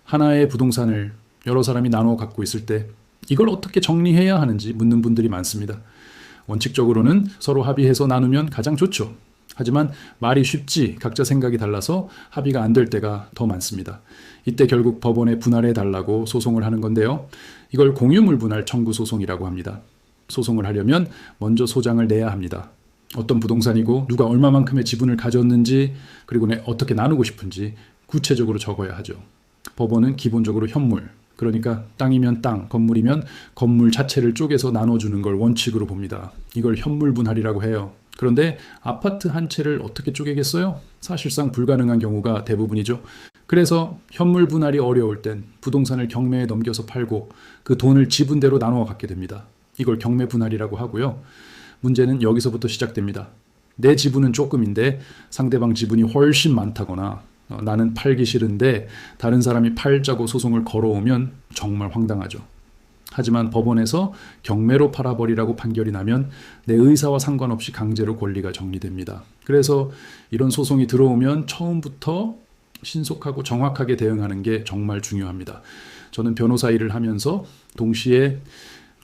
하나의 부동산을 여러 사람이 나눠 갖고 있을 때 이걸 어떻게 정리해야 하는지 묻는 분들이 많습니다. 원칙적으로는 서로 합의해서 나누면 가장 좋죠. 하지만 말이 쉽지 각자 생각이 달라서 합의가 안 될 때가 더 많습니다. 이때 결국 법원에 분할해 달라고 소송을 하는 건데요. 이걸 공유물 분할 청구 소송이라고 합니다. 소송을 하려면 먼저 소장을 내야 합니다. 어떤 부동산이고 누가 얼마만큼의 지분을 가졌는지 그리고 어떻게 나누고 싶은지 구체적으로 적어야 하죠. 법원은 기본적으로 현물, 그러니까 땅이면 땅, 건물이면 건물 자체를 쪼개서 나눠주는 걸 원칙으로 봅니다. 이걸 현물 분할이라고 해요. 그런데 아파트 한 채를 어떻게 쪼개겠어요? 사실상 불가능한 경우가 대부분이죠. 그래서 현물 분할이 어려울 땐 부동산을 경매에 넘겨서 팔고 그 돈을 지분대로 나누어 갖게 됩니다. 이걸 경매 분할이라고 하고요. 문제는 여기서부터 시작됩니다. 내 지분은 조금인데 상대방 지분이 훨씬 많다거나 나는 팔기 싫은데 다른 사람이 팔자고 소송을 걸어오면 정말 황당하죠. 하지만 법원에서 경매로 팔아버리라고 판결이 나면 내 의사와 상관없이 강제로 권리가 정리됩니다. 그래서 이런 소송이 들어오면 처음부터 신속하고 정확하게 대응하는 게 정말 중요합니다. 저는 변호사 일을 하면서 동시에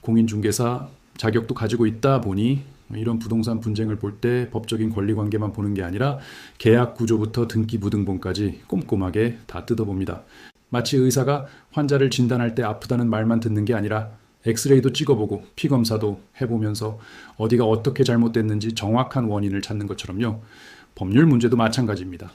공인중개사 자격도 가지고 있다 보니 이런 부동산 분쟁을 볼 때 법적인 권리관계만 보는 게 아니라 계약 구조부터 등기 부등본까지 꼼꼼하게 다 뜯어봅니다. 마치 의사가 환자를 진단할 때 아프다는 말만 듣는 게 아니라 엑스레이도 찍어보고 피검사도 해보면서 어디가 어떻게 잘못됐는지 정확한 원인을 찾는 것처럼요. 법률 문제도 마찬가지입니다.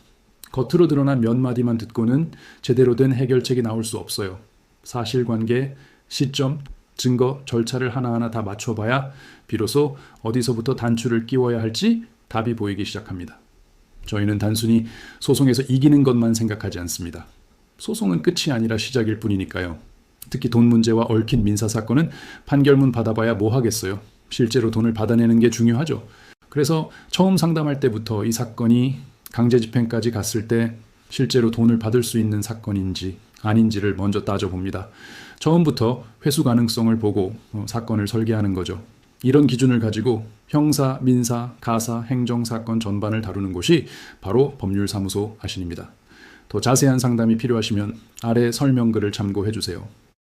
겉으로 드러난 몇 마디만 듣고는 제대로 된 해결책이 나올 수 없어요. 사실관계, 시점, 증거, 절차를 하나하나 다 맞춰봐야 비로소 어디서부터 단추를 끼워야 할지 답이 보이기 시작합니다. 저희는 단순히 소송에서 이기는 것만 생각하지 않습니다. 소송은 끝이 아니라 시작일 뿐이니까요. 특히 돈 문제와 얽힌 민사사건은 판결문 받아봐야 뭐 하겠어요. 실제로 돈을 받아내는 게 중요하죠. 그래서 처음 상담할 때부터 이 사건이 강제집행까지 갔을 때 실제로 돈을 받을 수 있는 사건인지 아닌지를 먼저 따져봅니다. 처음부터 회수 가능성을 보고 사건을 설계하는 거죠. 이런 기준을 가지고 형사, 민사, 가사, 행정 사건 전반을 다루는 곳이 바로 법률사무소 아신입니다. 더 자세한 상담이 필요하시면 아래 설명글을 참고해 주세요.